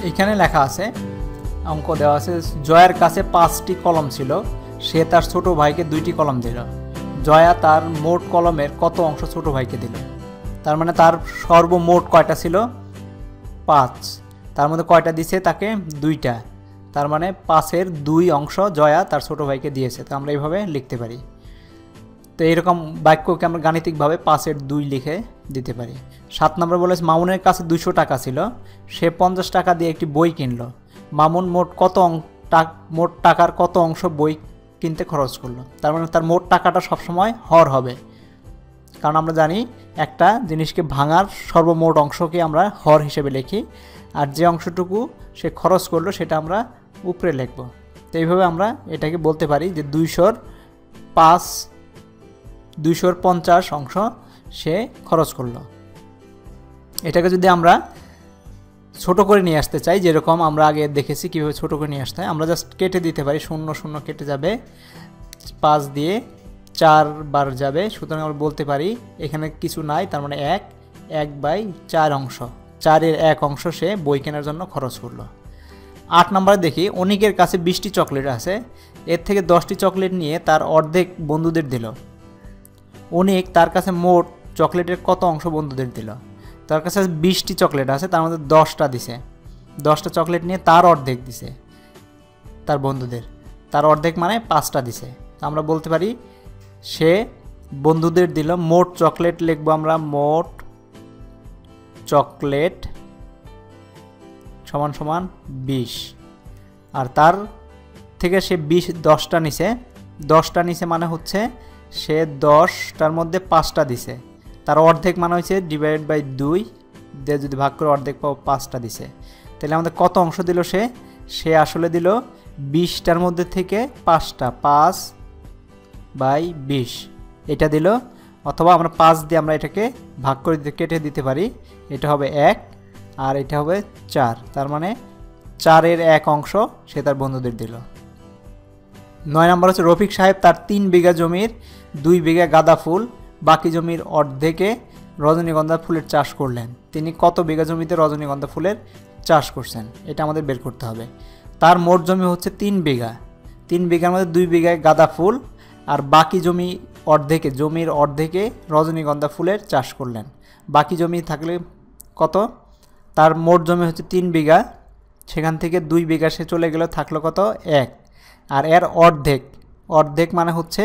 এখানে লেখা আছে, অঙ্ক দেওয়া আছে, জয়ার কাছে 5টি কলম ছিল, সে তার ছোট ভাইকে 2টি কলম দিল। জয়া তার মোট কলমের কত অংশ ছোট ভাইকে দিল? তার মানে তার সর্বমোট কয়টা ছিল? 5। তার মধ্যে কয়টা দিছে তাকে? 2টা। তার মানে 5-এর 2 অংশ জয়া তার ছোট ভাইকে দিয়েছে। তো আমরা এইভাবে লিখতে পারি। তো এইরকম বাক্যকে আমরা গাণিতিকভাবে 5-এর 2 লিখে দিতে পারি। 7 নম্বর বলেছে, মামুনের কাছে 200 টাকা ছিল, সে 50 টাকা দিয়ে একটি বই কিনলো। মামুন মোট টাকার কত অংশ বই কিনতে খরচ করলো? তার মানে তার মোট টাকাটা সবসময় হর হবে, কারণ আমরা জানি একটা জিনিসকে ভাঙার সর্বমোট অংশকে আমরা হর হিসেবে লিখি, আর যে অংশটুকু সে খরচ করলো সেটা আমরা উপরে লিখব। তো এইভাবে আমরা এটাকে বলতে পারি যে 250 অংশ সে খরচ করলো। এটাকে যদি আমরা ছোট করে নিয়ে আসতে চাই, যেরকম আমরা আগে দেখেছি কীভাবে ছোট করে নিয়ে আসতে হয়, আমরা জাস্ট কেটে দিতে পারি, 0 0 কেটে যাবে, 5 দিয়ে 4 বার যাবে, সুতরাং আমরা বলতে পারি এখানে কিছু নাই, তার মানে 1/4 অংশ, 4-এর 1 অংশ সে বই কেনার জন্য খরচ করলো। 8 নম্বরে দেখি, অনিকের কাছে 20টি চকলেট আছে, এর থেকে 10টি চকলেট নিয়ে তার অর্ধেক বন্ধুদের দিল। অনিক তার কাছে মোট চকলেটের কত অংশ বন্ধুদের দিল? তার কাছে 20টি চকলেট আছে, তার মধ্যে 10টা দিছে, 10টা চকলেট নিয়ে তার অর্ধেক দিছে তার বন্ধুদের, তার অর্ধেক মানে 5টা দিছে। তো আমরা বলতে পারি সে বন্ধুদের দিল, মোট চকলেট লিখবো আমরা, মোট চকলেট সমান সমান 20, আর তার থেকে সে 10টা নিছে, 10টা নিছে মানে হচ্ছে সে 10টার মধ্যে 5টা দিছে, তার অর্ধেক মানে হচ্ছে /2 দিয়ে যদি ভাগ করে অর্ধেক পাবো, 5টা দিছে। তাহলে আমাদের কত অংশ দিল সে আসলে দিল 20টার মধ্যে থেকে 5টা, 5/20 এটা দিল, অথবা আমরা 5 দিয়ে আমরা এটাকে ভাগ করে কেটে দিতে পারি, এটা হবে 1 আর এটা হবে 4, তার মানে 4-এর 1 অংশ সে তার বন্ধুদের দিল। 9 নম্বর হচ্ছে, রফিক সাহেব তার 3 বিঘা জমির 2 বিঘা গাঁদা ফুল, বাকি জমির অর্ধেকে রজনীগন্ধা ফুলের চাষ করলেন। তিনি কত বিঘা জমিতে রজনীগন্ধা ফুলের চাষ করছেন? এটা আমাদের বের করতে হবে। তার মোট জমি হচ্ছে 3 বিঘা, 3 বিঘার মধ্যে 2 বিঘায় গাঁদা ফুল, আর বাকি জমির অর্ধেকে রজনীগন্ধা ফুলের চাষ করলেন। বাকি জমি থাকলে কত? তার মোট জমি হচ্ছে 3 বিঘা, সেখান থেকে 2 বিঘা সে চলে গেল, থাকলো কত? 1, আর এর অর্ধেক মানে হচ্ছে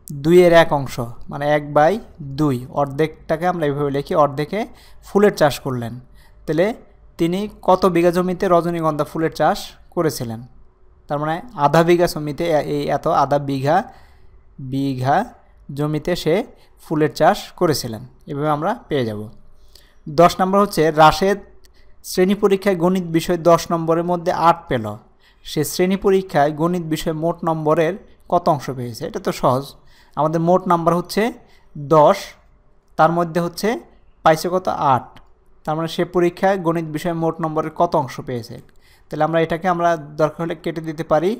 2-এর 1 অংশ, মানে 1/2, অর্ধেকটাকে আমরা এইভাবে লিখি, অর্ধেকে ফুলের চাষ করলেন। তাহলে তিনি কত বিঘা জমিতে রজনীগন্ধা ফুলের চাষ করেছিলেন? তার মানে আধা বিঘা জমিতে, আধা বিঘা জমিতে সে ফুলের চাষ করেছিলেন। এভাবে আমরা পেয়ে যাব। 10 নম্বর হচ্ছে, রাশেদ শ্রেণী পরীক্ষায় গণিত বিষয় 10 নম্বরের মধ্যে 8 পেল, সে শ্রেণী পরীক্ষায় গণিত বিষয়ে মোট নম্বরের কত অংশ পেয়েছে? এটা তো সহজ, আমাদের মোট নাম্বার হচ্ছে 10, তার মধ্যে হচ্ছে পাইছে কত? 8, তার মানে সে পরীক্ষায় গণিত বিষয়ে মোট নম্বরের কত অংশ পেয়েছে? তাহলে আমরা এটাকে আমরা দরকার হলে কেটে দিতে পারি,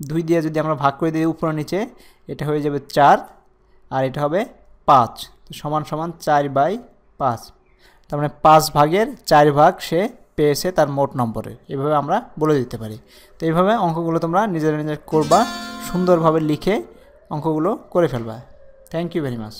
2 দিয়ে যদি আমরা ভাগ করে দিই উপরে নিচে, এটা হয়ে যাবে 4 আর এটা হবে 5, তো সমান সমান 4/5, তার মানে 5/4 ভাগ সে পেয়েছে তার মোট নম্বরের। এভাবে আমরা বলে দিতে পারি। তো এইভাবে অঙ্কগুলো তোমরা নিজেরা করবা, সুন্দরভাবে লিখে অঙ্কগুলো করে ফেলবা। Thank you very much.